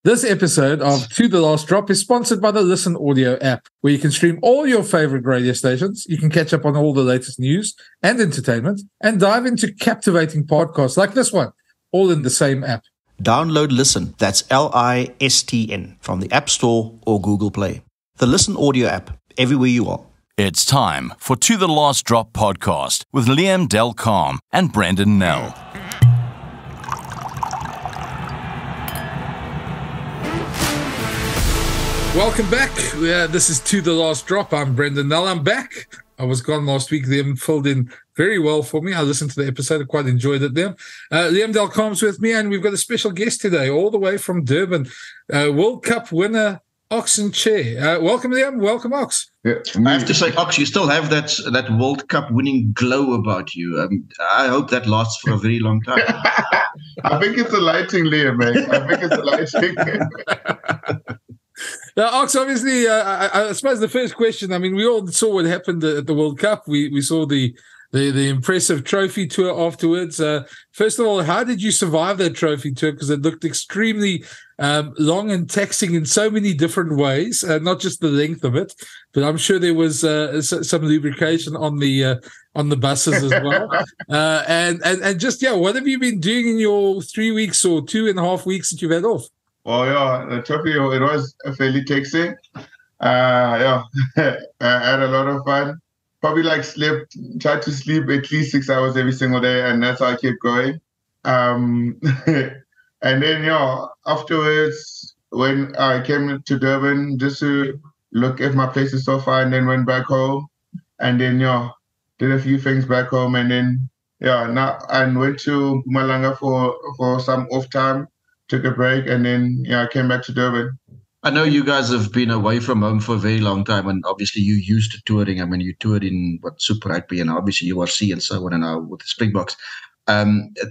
This episode of To The Last Drop is sponsored by the Listen Audio app, where you can stream all your favorite radio stations. You can catch up on all the latest news and entertainment and dive into captivating podcasts like this one, all in the same app. Download Listen, that's Listen, from the App Store or Google Play. The Listen Audio app, everywhere you are. It's time for To The Last Drop podcast with Liam Delcalm and Brandon Nell. Welcome back. This is To The Last Drop. I'm Brendan Nell. I'm back. I was gone last week. Liam filled in very well for me. I listened to the episode. I quite enjoyed it there. Liam Delcalm's with me, and we've got a special guest today, all the way from Durban, World Cup winner Ox Nche. Welcome, Liam. Welcome, Ox. Yeah, I have to say, Ox, you still have that World Cup winning glow about you. I hope that lasts for a very long time. I think it's a lighting, Liam, man. I think it's a lighting. Now, Ox, obviously, I suppose the first question, I mean, we all saw what happened at the World Cup. We saw the impressive trophy tour afterwards. First of all, how did you survive that trophy tour? Because it looked extremely long and taxing in so many different ways, not just the length of it, but I'm sure there was some lubrication on the buses as well. And just, what have you been doing in your 3 weeks or 2.5 weeks that you've had off? Oh, yeah, the trophy, it was fairly taxing. I had a lot of fun. Probably tried to sleep at least 6 hours every single day, and that's how I kept going. And then, afterwards, when I came to Durban just to look at my places so far, and then went back home, and then, did a few things back home, and then, and went to Mpumalanga for some off time. Took a break, and then I came back to Durban. I know you guys have been away from home for a very long time, and obviously you used to touring. I mean, you toured in Super Rugby and obviously URC and so on, and now with the Blitzboks.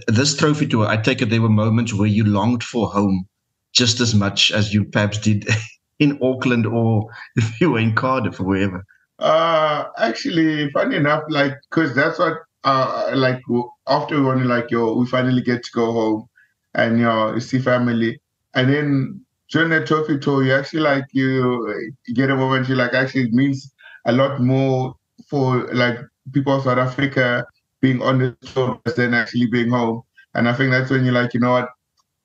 This trophy tour, I take it there were moments where you longed for home just as much as you perhaps did in Auckland, or if you were in Cardiff or wherever. Actually, funny enough, because that's what after we won, we finally get to go home and see family. And then during the trophy tour, you actually you get a moment actually it means a lot more for people of South Africa being on the tour than actually being home. And I think that's when you're you know what,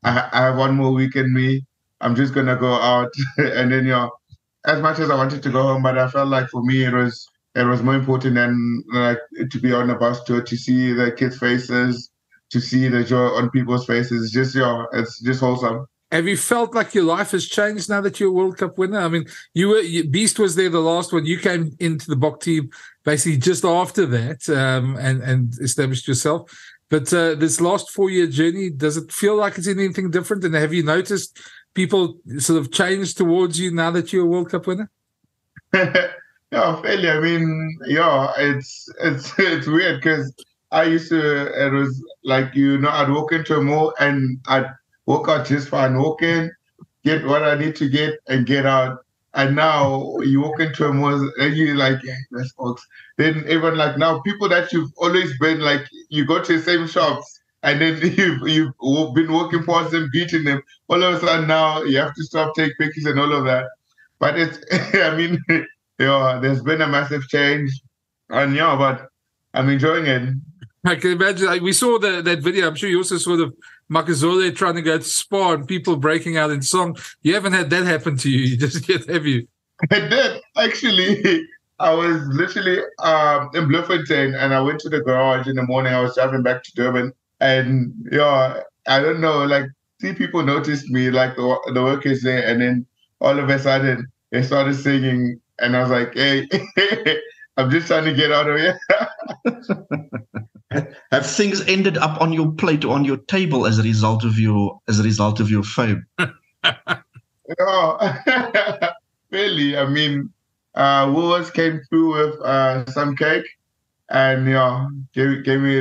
I have one more week in me. I'm just gonna go out. And then as much as I wanted to go home, but I felt like for me it was more important than to be on a bus tour, to see the kids' faces, to see the joy on people's faces. It's just wholesome. Have you felt like your life has changed now that you're a World Cup winner? I mean, Beast was there the last one. You came into the Bok team basically just after that and established yourself. But this last 4-year journey, does it feel like it's anything different? And have you noticed people sort of change towards you now that you're a World Cup winner? Yeah, fairly. I mean, it's weird because I used to, it was I'd walk into a mall and I'd walk out just fine, walk in, get what I need to get, and get out. And now you walk into a mall and you're that's Ox. Then even now, people that you've always been you go to the same shops and then you've been walking past them, beating them. All of a sudden now you have to stop, take pictures and all of that. But it's, I mean, there's been a massive change, and but I'm enjoying it. I can imagine. We saw that video. I'm sure you also saw the Makazole trying to go to Spa and people breaking out in song. You haven't had that happen to you just yet, have you? I did. Actually, I was literally in Bloemfontein, and I went to the garage in the morning. I was driving back to Durban, and I don't know, 3 people noticed me, the workers there, and then all of a sudden they started singing, and I was like, hey, I'm just trying to get out of here. Have things ended up on your plate or on your table as a result of your fame? Really. I mean, Woolworths came through with some cake, and gave me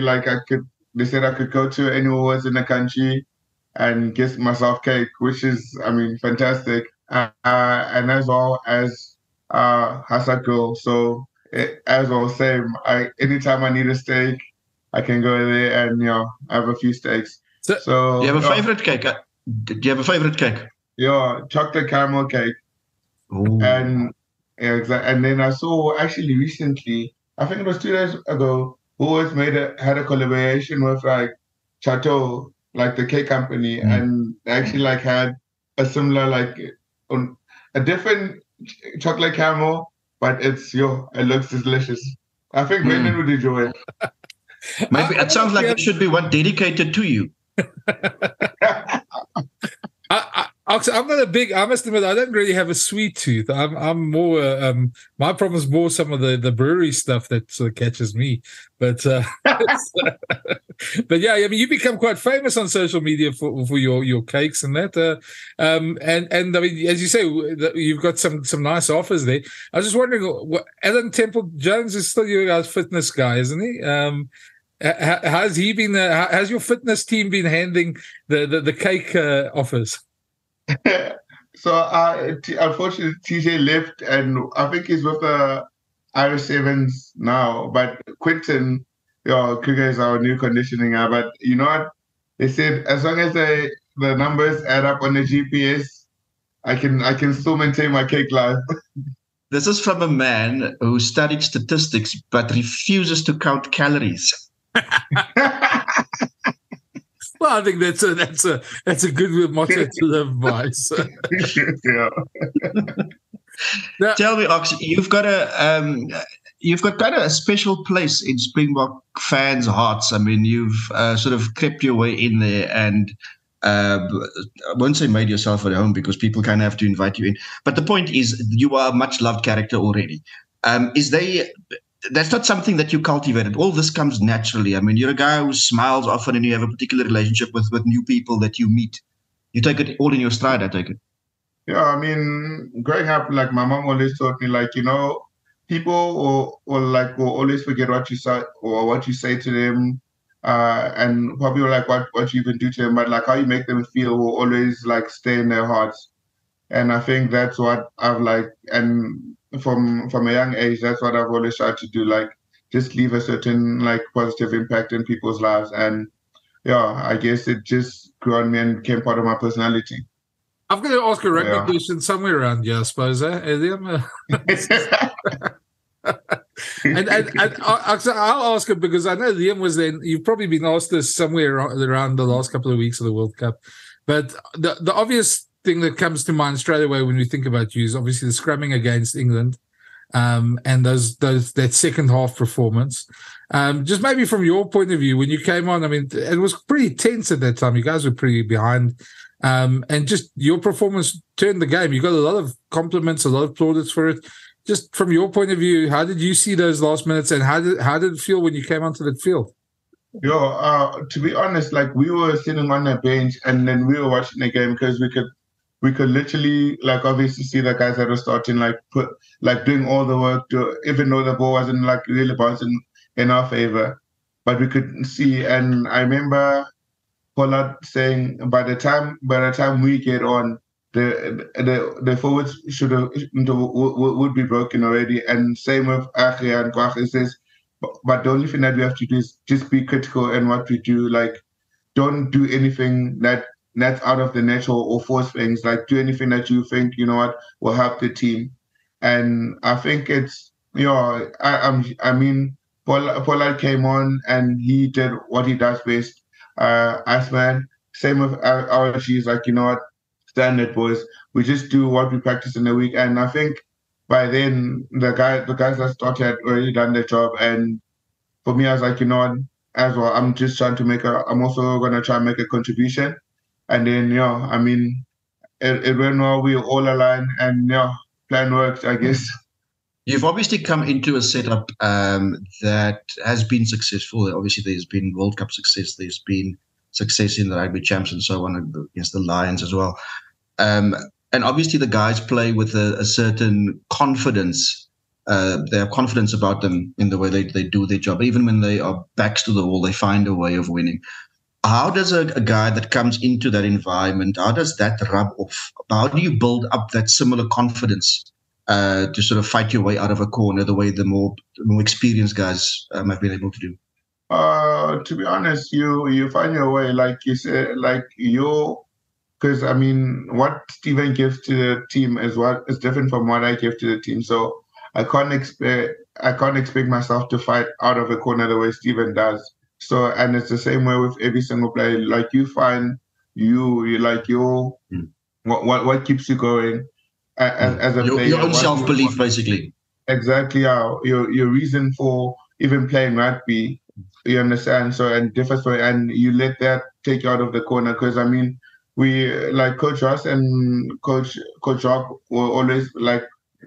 they said I could go to any Woolworths in the country and get myself cake, which is, I mean, fantastic. And as well as Hasa Girl. So as I was saying, anytime I need a steak, I can go there and have a few steaks. So do you have a favorite cake? Do you have a favorite cake? chocolate caramel cake. Ooh. And and then I saw actually recently, I think it was 2 days ago, Woolworths had a collaboration with like Chateau, like the cake company, and they actually like had a similar a different chocolate caramel, but it looks delicious. I think Brendan would enjoy it. Maybe it sounds like there should be one dedicated to you. I'm not I must admit, I don't really have a sweet tooth. I'm more, my problem is more some of the brewery stuff that sort of catches me. But, but yeah, I mean, you become quite famous on social media for your cakes and that. And I mean, as you say, you've got some nice offers there. I was just wondering, Alan Temple Jones is still your guys' fitness guy, isn't he? Has he been? Has your fitness team been handing the cake offers? So unfortunately, TJ left, and I think he's with the Irish Sevens now. But Quinton, Krieger is our new conditioning guy. But you know what? They said as long as the numbers add up on the GPS, I can still maintain my cake life. This is from a man who studied statistics but refuses to count calories. Well, I think that's a good motto to live by. So. Yeah. Now, tell me, Ox, you've got kind of a special place in Springbok fans' hearts. I mean, you've sort of crept your way in there, and I won't say made yourself at home because people kind of have to invite you in. But the point is, you are a much loved character already. That's not something that you cultivated. All this comes naturally. I mean, you're a guy who smiles often and you have a particular relationship with new people that you meet. You take it all in your stride, I take it. Yeah, I mean, growing up, like my mom always taught me, like, people will always forget what you say or what you say to them. And probably like what you even do to them, but like how you make them feel will always like stay in their hearts. And I think that's what I've and from a young age, that's what I've always tried to do, like just leave a certain like positive impact in people's lives. And yeah, I guess it just grew on me and became part of my personality. I'm going to ask a rugby question somewhere around here, I suppose, Liam? and I'll ask it because I know Liam was then. You've probably been asked this somewhere around the last couple of weeks of the World Cup, but the obvious thing that comes to mind straight away when we think about you is obviously the scrumming against England, and that second half performance. Just maybe from your point of view, when you came on, I mean, it was pretty tense at that time. You guys were pretty behind, and just your performance turned the game. You got a lot of compliments, a lot of plaudits for it. Just from your point of view, how did you see those last minutes, and how did it feel when you came onto the field? To be honest, like we were sitting on the bench and then we were watching the game because we could literally like obviously see the guys that were starting doing all the work even though the ball wasn't like really bouncing in our favor, but we could see. And I remember Pollard saying by the time we get on, the forwards would be broken already. And same with Achia and Kwach. It says, but the only thing that we have to do is just be critical in what we do. Like, don't do anything that's out of the natural or force things. Like, do anything that you think, will help the team. And I think it's, I mean, Pollard came on and he did what he does best. Iceman, same with RG, like, standard boys. We just do what we practice in the week. And I think by then the guys that started had already done their job. And for me, I was like, as well, I'm just trying to I'm also gonna try and make a contribution. And then I mean it went well, we all aligned and plan worked, I guess. You've obviously come into a setup that has been successful. Obviously there's been World Cup success, there's been success in the rugby champs and so on against the Lions as well. And obviously the guys play with a certain confidence. They have confidence about them in the way they do their job. Even when they are backs to the wall, they find a way of winning. How does a guy that comes into that environment, how does that rub off? How do you build up that similar confidence to sort of fight your way out of a corner the way the more experienced guys have been able to do? To be honest, you find your way, like you said, like because I mean, what Steven gives to the team is different from what I give to the team. So I can't expect myself to fight out of a corner the way Steven does. So, and it's the same way with every single player. Like you find you like your what keeps you going as a player. Your own self-belief, basically. Exactly. Your reason for even playing rugby. You understand? So, and differs, and you let that take you out of the corner. Because I mean, we like Coach Ross and Coach Rock will always like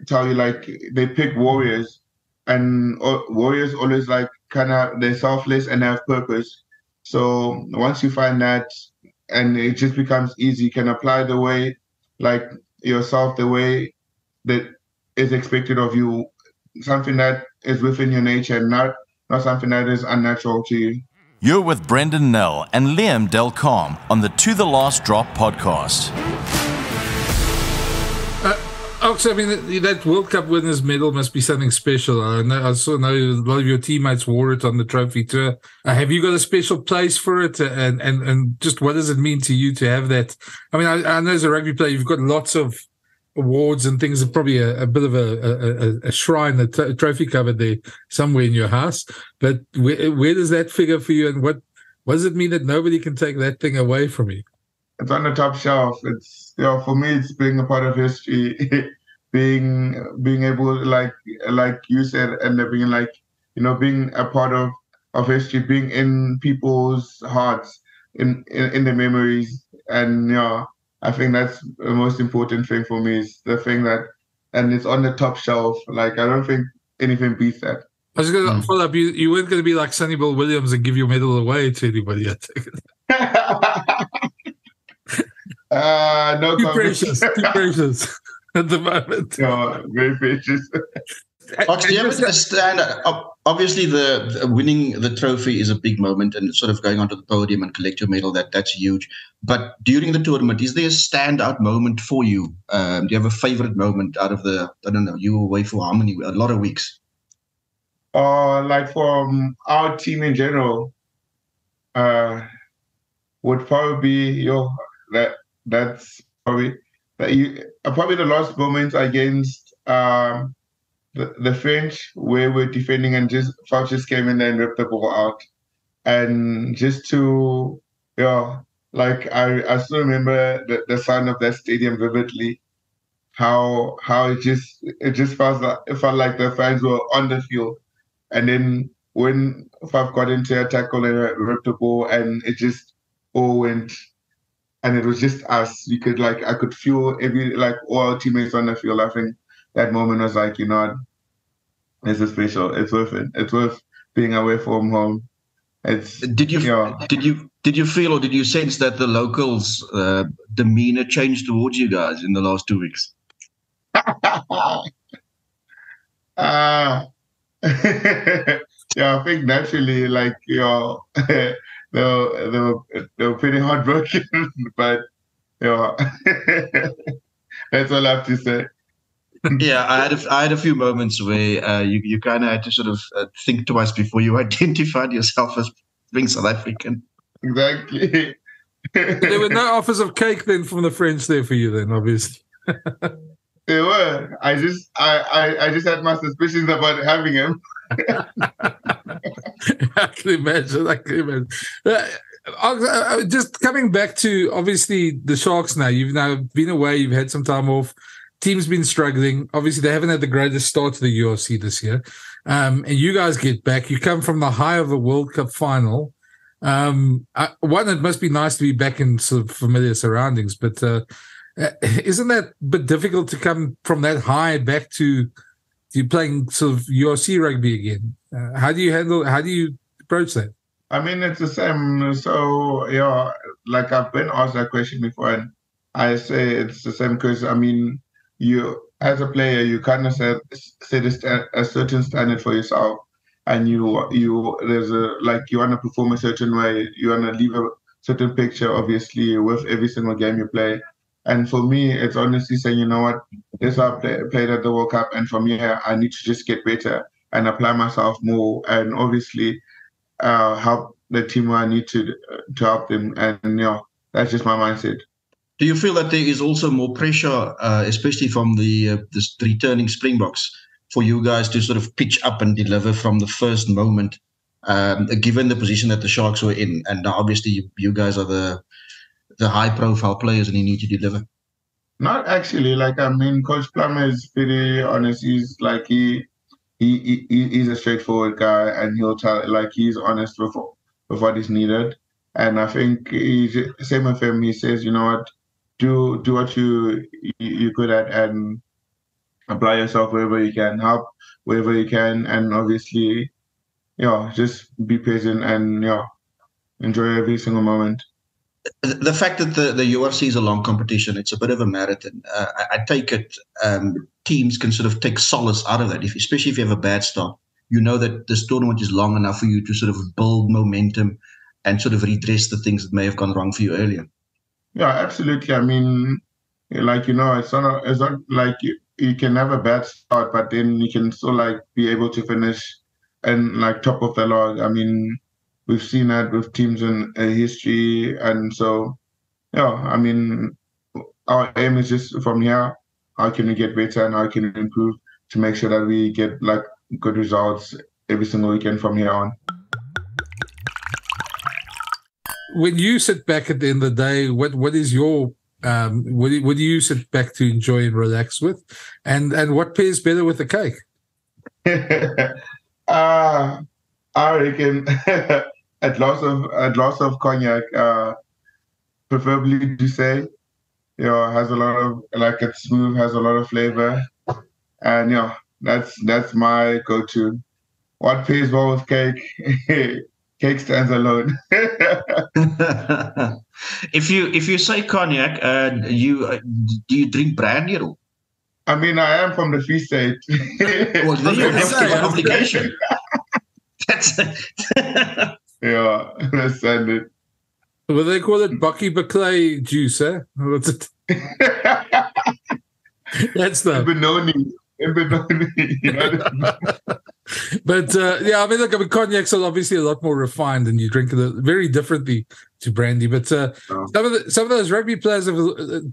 tell you like they pick warriors, and warriors always like kind of they're selfless and have purpose. So once you find that, and it just becomes easy, you can apply the way like yourself the way that is expected of you, something that is within your nature, and not something that is unnatural to you. You're with Brendan Nell and Liam Delcom on the To The Last Drop podcast. Ox, I mean, that World Cup winners medal must be something special. I know a lot of your teammates wore it on the trophy tour. Have you got a special place for it? And just what does it mean to you to have that? I mean, I know as a rugby player, you've got lots of awards and things, and probably a bit of a shrine, a trophy covered there somewhere in your house. But where does that figure for you, and what does it mean that nobody can take that thing away from you? It's on the top shelf. It's for me, it's being a part of history, being able like you said, and being like being a part of history, being in people's hearts, in the memories, and I think that's the most important thing for me, is the thing that, and it's on the top shelf. Like I don't think anything beats that. I was going to follow up. You weren't going to be like Sonny Bill Williams and give your medal away to anybody, I think. No, too precious at the moment. No, very precious. Ox, do you understand? Obviously, the winning the trophy is a big moment, and sort of going onto the podium and collect your medal, that's huge. But during the tournament, is there a standout moment for you? Do you have a favorite moment out of the? I don't know. You were away for how many? A lot of weeks. Like from our team in general, would probably be that's probably probably the last moment against the French, where we're defending and Fouch just came in there and ripped the ball out, and just to like I still remember the sound of that stadium vividly. How it just felt like the fans were on the field, and then when Faf got into a tackle and ripped the ball, and it just all went. And it was just us. I could feel all our teammates on the field. I think that moment was like, this is special. It's worth it. It's worth being away from home. Did you feel, or did you sense that the locals' demeanor changed towards you guys in the last 2 weeks? Yeah, I think naturally, they were pretty heartbroken, but that's all I have to say. Yeah, I had a few moments where you kind of had to sort of think twice before you identified yourself as being South African. Exactly. There were no offers of cake then from the French there for you then, obviously. There were. I just had my suspicions about having him. I can imagine. Just coming back to, obviously, the Sharks now. You've now been away. You've had some time off. Team's been struggling. Obviously, they haven't had the greatest start to the URC this year. And you guys get back. You come from the high of a World Cup final. One, it must be nice to be back in sort of familiar surroundings, but isn't that a bit difficult to come from that high back to playing sort of URC rugby again? How do you approach that? I mean, it's the same. So, like I've been asked that question before, and I say it's the same because, I mean, you, as a player, you kind of set a certain standard for yourself, and you want to perform a certain way, you want to leave a certain picture, obviously, with every single game you play. And for me, it's honestly saying, you know what, this I played at the World Cup, and from here, I need to just get better and apply myself more, and obviously help the team where I need to help them. And that's just my mindset. Do you feel that there is also more pressure, especially from the returning Springboks, for you guys to sort of pitch up and deliver from the first moment, given the position that the Sharks were in? And now obviously you guys are the high-profile players and you need to deliver. Not actually. Like, I mean, Coach Plummer is pretty honest. He's like, he's a straightforward guy, and he'll tell, like, he's honest with what is needed. And I think same with him. He says, you know what, do what you're good at and apply yourself wherever you can, help wherever you can, and obviously, just be patient and enjoy every single moment. The fact that the UFC is a long competition, it's a bit of a marathon. I take it teams can sort of take solace out of that, especially if you have a bad start. You know that this tournament is long enough for you to sort of build momentum and sort of redress the things that may have gone wrong for you earlier. Yeah, absolutely. I mean, like, it's not like you can have a bad start, but then you can still like be able to finish and like top of the log. I mean, we've seen that with teams in history, and so I mean, our aim is just from here, how can we get better and how can we improve to make sure that we get like good results every single weekend from here on. When you sit back at the end of the day, what is your what do you sit back to enjoy and relax with, and what pairs better with the cake? I reckon a glass of cognac, preferably Douce. Has a lot of, like, it's smooth, has a lot of flavor, and that's my go-to. What pairs well with cake? Cake stands alone. If you say cognac, do you drink brandy at all? I mean, I am from the Free State. Well, then you have to have obligation. That's that's it. Well, they call it Bucky Baclay juice, eh? What's it? That's the Benoni. But I mean, look, cognac's are obviously a lot more refined, and you drink it very differently to brandy. But some of those rugby players have,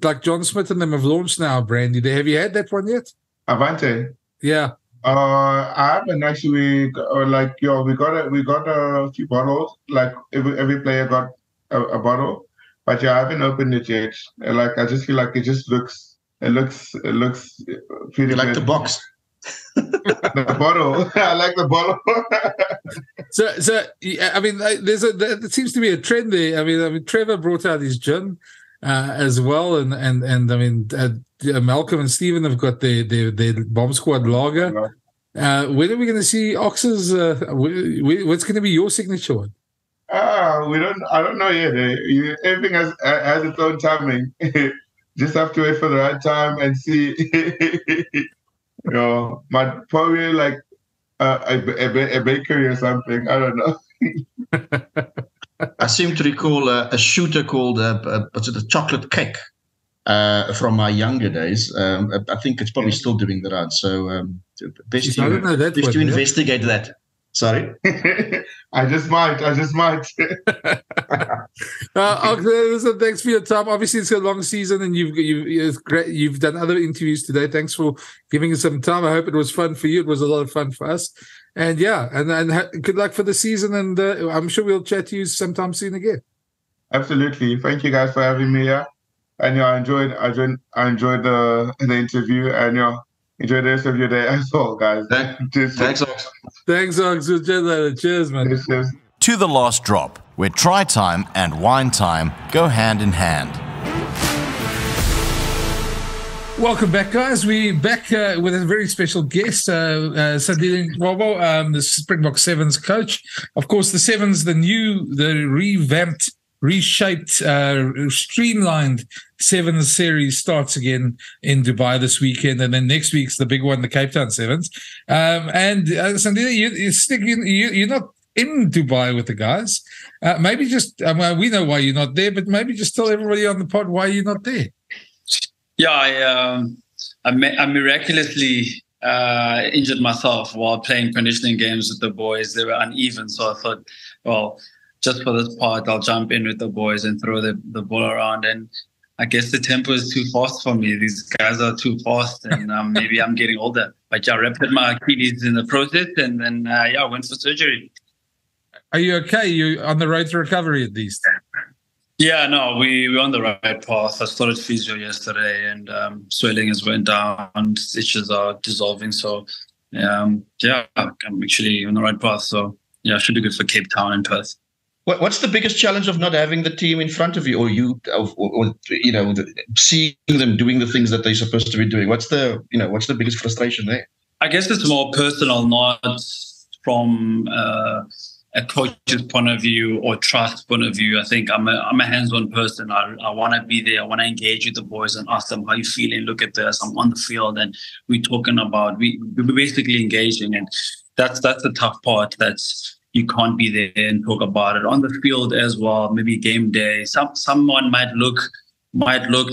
like John Smith and them, have launched now brandy. Have you had that one yet? Avante. Yeah. I haven't actually. We got a few bottles. Like every player got a bottle, but I haven't opened it yet. Like, I just feel like it looks pretty. You like good. the box? The bottle. I like the bottle. So I mean, there seems to be a trend there. I mean, Trevor brought out his gin as well, and I mean, Malcolm and Stephen have got their Bomb Squad lager. When are we going to see Ox's? What's going to be your signature one? I don't know yet. Everything has its own timing. Just have to wait for the right time and see. Might probably like a bakery or something. I don't know. I seem to recall a shooter called what's it, a chocolate cake from my younger days. I think it's probably still doing the round. So best to investigate that. Sorry. I just might. Listen, thanks for your time. Obviously, it's a long season, and you've done other interviews today. Thanks for giving us some time. I hope it was fun for you. It was a lot of fun for us. And and good luck for the season. And I'm sure we'll chat to you sometime soon again. Absolutely. Thank you guys for having me here. And I enjoyed the interview, and enjoy the rest of your day as well, guys. Thanks, Ox. Thanks, Ox. We'll chat later. Cheers, man. Cheers. To the last drop, where try time and wine time go hand in hand. Welcome back, guys. We're back with a very special guest, Sandile Ngcobo, the Springbok Sevens coach. Of course, the Sevens, the revamped, reshaped, streamlined Sevens series starts again in Dubai this weekend, and then next week's the big one, the Cape Town Sevens. And Sandile, you're not in Dubai with the guys. Maybe just, we know why you're not there, but maybe just tell everybody on the pod why you're not there. Yeah, I miraculously injured myself while playing conditioning games with the boys. They were uneven, so I thought, well, just for this part, I'll jump in with the boys and throw the ball around. And I guess the tempo is too fast for me. These guys are too fast, and maybe I'm getting older. But I ruptured my Achilles in the process, and then I went for surgery. Are you okay? You on the road to recovery at least? Yeah, no, we're on the right path. I started physio yesterday, and swelling has went down. Stitches are dissolving. So, I'm actually on the right path. So, I should be good for Cape Town and Perth. What's the biggest challenge of not having the team in front of you, or you, or seeing them doing the things that they're supposed to be doing? What's the biggest frustration there? I guess it's more personal, not from a coach's point of view or trust point of view. I think I'm a hands-on person. I want to be there. I want to engage with the boys and ask them, how you feeling? Look at this. I'm on the field and we're talking about, we're basically engaging. And that's the tough part. That's, you can't be there and talk about it on the field as well. Maybe game day. Someone might look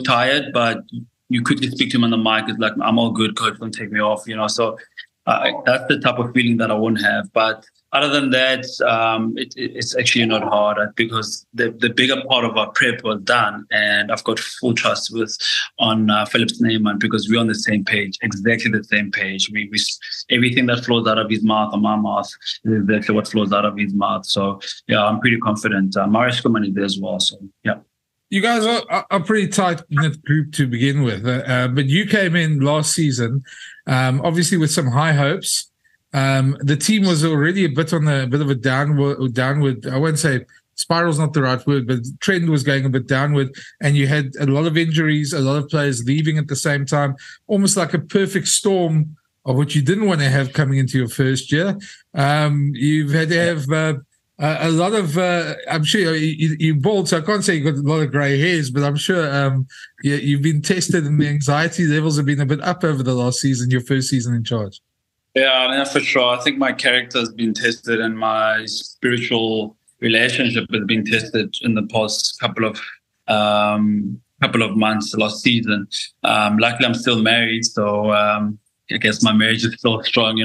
tired, but you quickly speak to him on the mic. It's like, I'm all good, coach, don't take me off, So that's the type of feeling that I won't have. But other than that, it's actually not hard because the bigger part of our prep was done, and I've got full trust on Philip Snyman because we're on the same page, exactly the same page. We everything that flows out of his mouth or my mouth is exactly what flows out of his mouth. So I'm pretty confident. Marius Kuman is there as well. So yeah. You guys are a pretty tight-knit group to begin with, but you came in last season, obviously with some high hopes. The team was already a bit of a downward. I won't say spiral's not the right word, but the trend was going a bit downward, and you had a lot of injuries, a lot of players leaving at the same time, almost like a perfect storm of what you didn't want to have coming into your first year. You've had to have a lot of, I'm sure you're bald, so I can't say you've got a lot of grey hairs, but I'm sure you've been tested and the anxiety levels have been a bit up over the last season, your first season in charge. Yeah, for sure. I think my character has been tested and my spiritual relationship has been tested in the past couple of months, last season. Luckily, I'm still married, so I guess my marriage is still strong,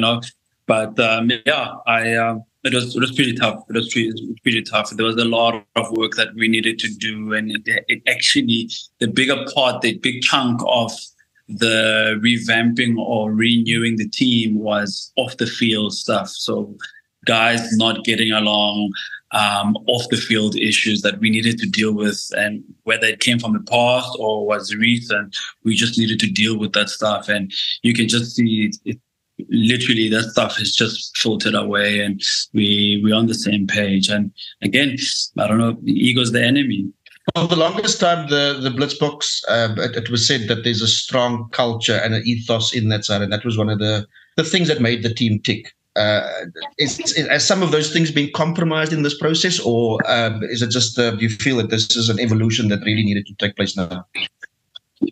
But it was pretty tough. It was pretty tough. There was a lot of work that we needed to do, and it actually, the bigger part, the big chunk of the revamping or renewing the team was off the field stuff. So guys not getting along, off the field issues that we needed to deal with, and whether it came from the past or was recent, we just needed to deal with that stuff. And you can just see it literally that stuff has just filtered away, and we're on the same page. And again, I don't know, the ego's the enemy. For the longest time, the Blitzboks, it was said that there's a strong culture and an ethos in that side, and that was one of the things that made the team tick. Has some of those things been compromised in this process, or is it just do you feel that this is an evolution that really needed to take place now?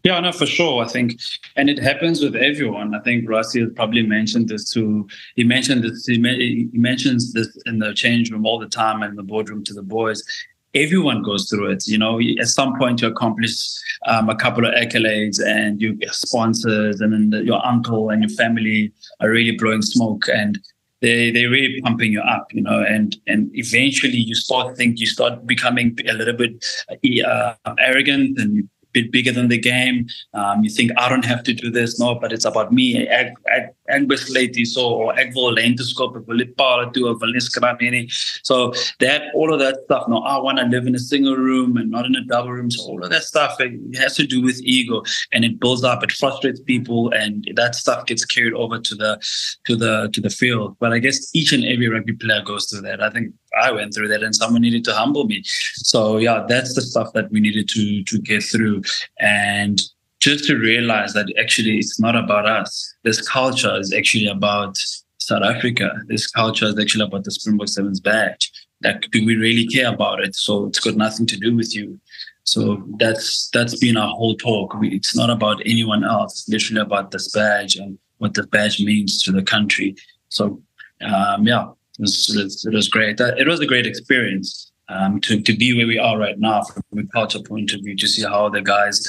Yeah, no, for sure. I think, and it happens with everyone. I think Rossi has probably mentioned this too. He mentioned this. He mentions this in the change room all the time and in the boardroom to the boys. Everyone goes through it. At some point you accomplish a couple of accolades and you get sponsors, and then your uncle and your family are really blowing smoke, and they're really pumping you up, and eventually you start becoming a little bit arrogant and bit bigger than the game. You think, I don't have to do this. No, but it's about me. So that, all of that stuff. No, I want to live in a single room and not in a double room. So all of that stuff, it has to do with ego, and it builds up. It frustrates people, and that stuff gets carried over to the field. But I guess each and every rugby player goes through that. I think I went through that, and someone needed to humble me. So yeah, that's the stuff that we needed to get through, and just to realize that actually it's not about us. This culture is actually about South Africa. This culture is actually about the Springbok Sevens badge. That, do we really care about it? So it's got nothing to do with you. So that's been our whole talk. It's not about anyone else. It's literally about this badge and what the badge means to the country. So yeah. It was great. It was a great experience to be where we are right now from a culture point of view, to see how the guys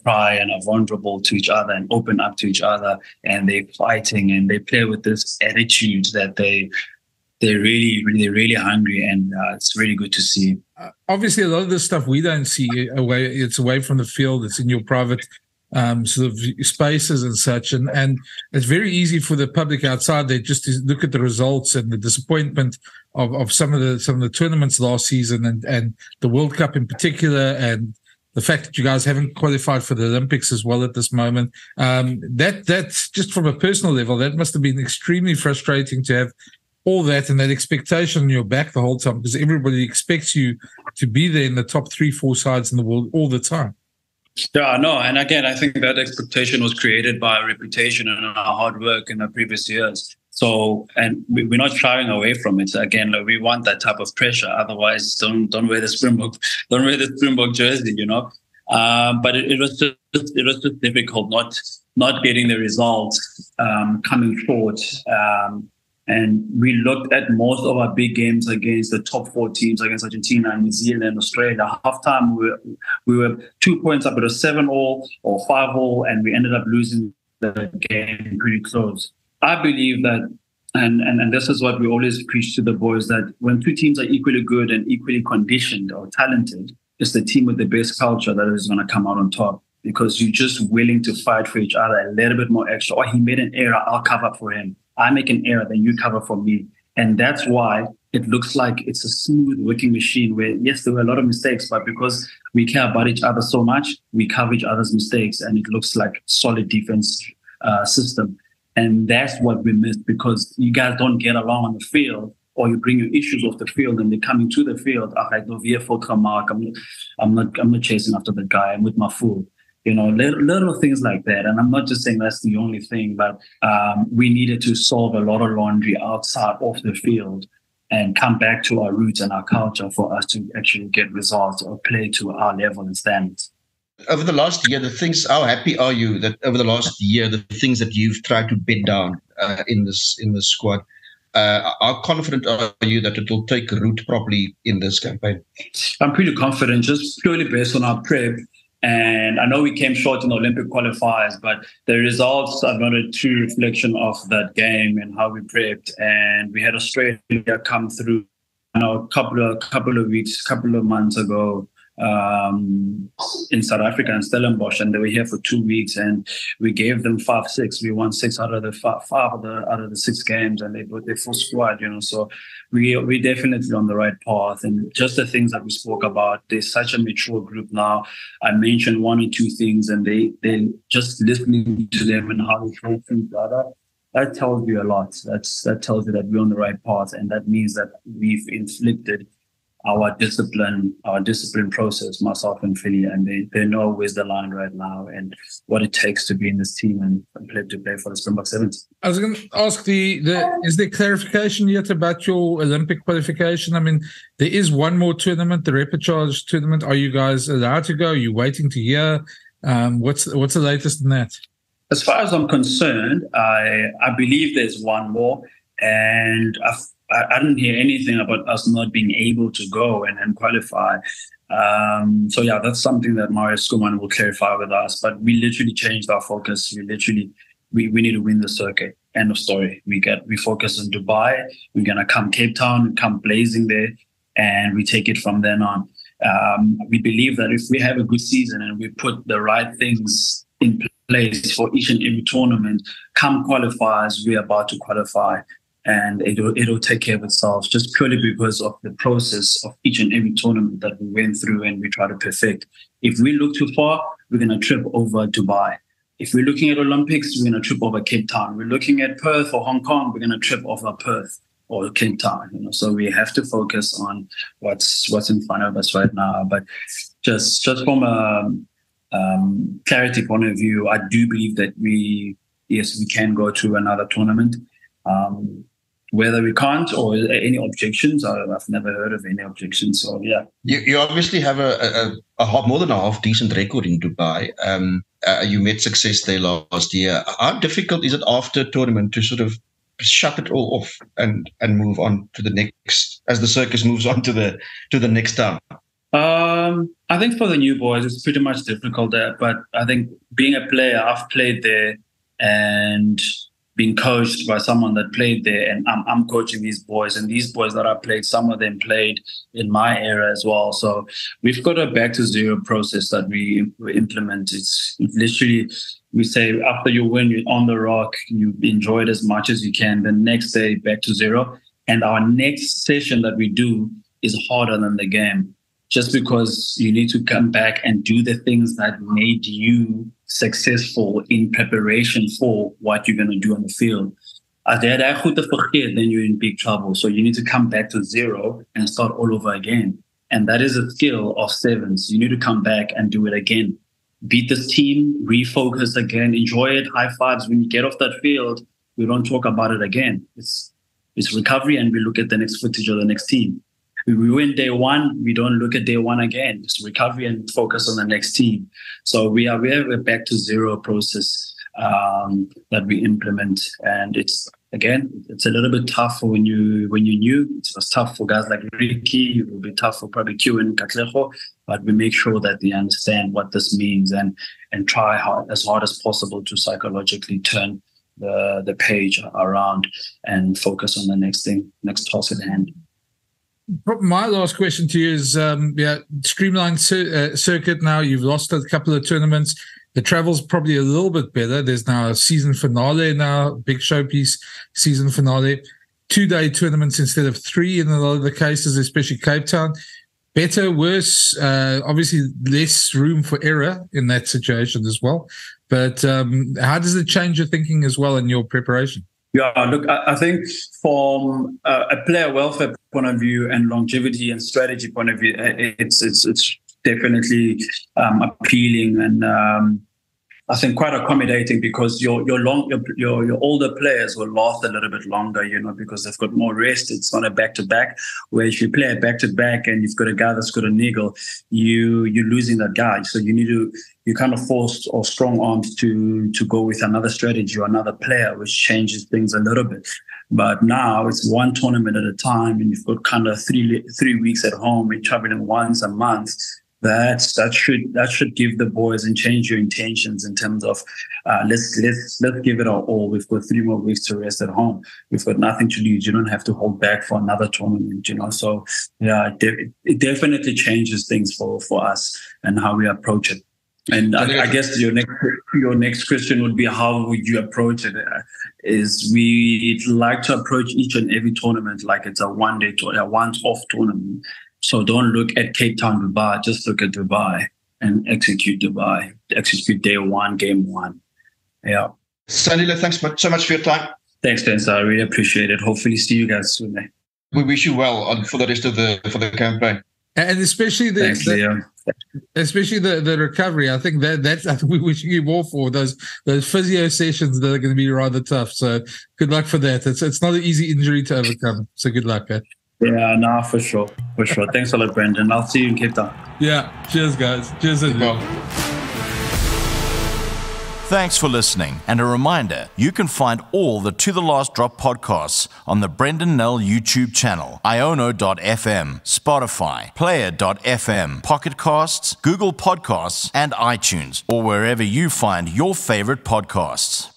cry and are vulnerable to each other and open up to each other, and they're fighting and they play with this attitude that they they're really hungry, and it's really good to see. Obviously, a lot of this stuff we don't see away. It's away from the field. It's in your private sort of spaces and such, and it's very easy for the public outside there just to look at the results and the disappointment of some of the tournaments last season and the World Cup in particular, and the fact that you guys haven't qualified for the Olympics as well at this moment. That's just from a personal level, that must have been extremely frustrating to have all that and that expectation on your back the whole time, because everybody expects you to be there in the top 3-4 sides in the world all the time. Yeah, no, and again, I think that expectation was created by our reputation and our hard work in the previous years. So, and we're not shying away from it. Again, like, we want that type of pressure. Otherwise, don't wear the Springbok jersey, you know. But it was just difficult not getting the results, coming short. And we looked at most of our big games against the top 4 teams, against Argentina, New Zealand, Australia. Halftime, we were 2 points up at a 7-all or 5-all, and we ended up losing the game pretty close. I believe that, and this is what we always preach to the boys, that when 2 teams are equally good and equally conditioned or talented, it's the team with the best culture that is going to come out on top, because you're just willing to fight for each other a little bit more extra. Or he made an error, I'll cover for him. I make an error, then you cover for me. And that's why it looks like it's a smooth working machine where, yes, there were a lot of mistakes, but because we care about each other so much, we cover each other's mistakes, and it looks like a solid defense system. And that's what we missed, because you guys don't get along on the field, or you bring your issues off the field and they're coming to the field. I'm not chasing after the guy. I'm with my fool. You know, little things like that. And I'm not just saying that's the only thing, but we needed to solve a lot of laundry outside of the field and come back to our roots and our culture for us to actually get results or play to our level and standards. Over the last year, how happy are you that over the last year, the things that you've tried to bed down in this squad, how confident are you that it will take root properly in this campaign? I'm pretty confident, just purely based on our prep. And I know we came short in the Olympic qualifiers, but the results are not a true reflection of that game and how we prepped. And we had Australia come through, a couple of months ago, in South Africa and Stellenbosch, and they were here for 2 weeks, and we gave them 5-6. We won 6 out of the 5 out of the 6 games, and they put their full squad, you know. So we're definitely on the right path. And just the things that we spoke about, there's such a mature group now. I mentioned 1 or 2 things, and they just listening to them and how they talk to each other. That tells you a lot. That tells you that we're on the right path, and that means that we've inflicted our discipline process, myself and Philly, and they know where's the line right now and what it takes to be in this team and play for the Springbok Sevens. I was going to ask is there clarification yet about your Olympic qualification? I mean, there is one more tournament, the repechage tournament. Are you guys allowed to go? Are you waiting to hear? What's the latest in that? As far as I'm concerned, I believe there's one more, and I didn't hear anything about us not being able to go and qualify. So yeah, that's something that Marius Skuman will clarify with us. But we literally changed our focus. We need to win the circuit. End of story. We focus on Dubai. We're gonna come Cape Town, come blazing there, and we take it from then on. We believe that if we have a good season and we put the right things in place for each and every tournament, come qualifiers, we're about to qualify. And it'll take care of itself, just purely because of the process of each and every tournament that we went through and we try to perfect. If we look too far, we're going to trip over Dubai. If we're looking at Olympics, we're going to trip over Cape Town. We're looking at Perth or Hong Kong, we're going to trip over Perth or Cape Town. You know, so we have to focus on what's in front of us right now. But just from a clarity point of view, I do believe that we can go to another tournament. Whether we can't or any objections, I've never heard of any objections. So yeah, you obviously have a more than a half decent record in Dubai. You met success there last year. How difficult is it after a tournament to sort of shut it all off and move on to the next, as the circus moves on to the next town? I think for the new boys, it's pretty much difficult there. But I think being a player, I've played there, and being coached by someone that played there, and I'm coaching these boys, and these boys that I played, some of them played in my era as well. So we've got a back to zero process that we implement. It's literally, we say after you win, you're on the rock, you enjoy it as much as you can. The next day, back to zero. And our next session that we do is harder than the game, just because you need to come back and do the things that made you successful in preparation for what you're going to do on the field. As jy daai goed te vergeet, then you're in big trouble. So you need to come back to zero and start all over again. And that is a skill of sevens. You need to come back and do it again. Beat this team, refocus again, enjoy it, high fives. When you get off that field, we don't talk about it again. It's recovery, and we look at the next footage of the next team. We win day one, we don't look at day one again. It's recovery and focus on the next team. So we have a back to zero process that we implement. And it's a little bit tough for when you're new. It was tough for guys like Ricky. It will be tough for probably Q and Katlego. But we make sure that they understand what this means and try as hard as possible to psychologically turn the page around and focus on the next task at hand. My last question to you is, streamlined circuit now. You've lost a couple of tournaments. The travel's probably a little bit better. There's now a season finale now, big showpiece season finale. 2-day tournaments instead of 3 in a lot of the cases, especially Cape Town. Better, worse, obviously less room for error in that situation as well. But how does it change your thinking as well in your preparation? Yeah, look, I think from a player welfare point of view and longevity and strategy point of view, it's definitely appealing and I think quite accommodating, because your older players will last a little bit longer, because they've got more rest. It's not a back-to-back, where if you play a back-to-back and you've got a guy that's got a niggle, you're losing that guy. So you kind of forced or strong arms to go with another strategy or another player, which changes things a little bit. But now it's one tournament at a time, and you've got kind of three weeks at home. You're traveling once a month. That should give the boys and change your intentions in terms of let's give it our all. We've got 3 more weeks to rest at home. We've got nothing to lose. You don't have to hold back for another tournament, So yeah, it definitely changes things for us and how we approach it. And I guess your next question would be, how would you approach it? Is we like to approach each and every tournament like it's a one-day tournament, a once-off tournament. So don't look at Cape Town, Dubai. Just look at Dubai and execute Dubai. Execute day one, game one. Yeah. Sandile, thanks so much for your time. Thanks, Spencer. I really appreciate it. Hopefully see you guys soon. We wish you well for the rest of the campaign. And especially the recovery. I think that's we're wishing you more for those physio sessions that are going to be rather tough. So good luck for that. It's not an easy injury to overcome. So good luck. Yeah, no, for sure. Thanks a lot, Brendan. I'll see you in Cape Town. Yeah, cheers, guys. Cheers. Thanks for listening. And a reminder, you can find all the To The Last Drop podcasts on the Brendan Nell YouTube channel, iono.fm, Spotify, Player.fm, Pocket Casts, Google Podcasts, and iTunes, or wherever you find your favorite podcasts.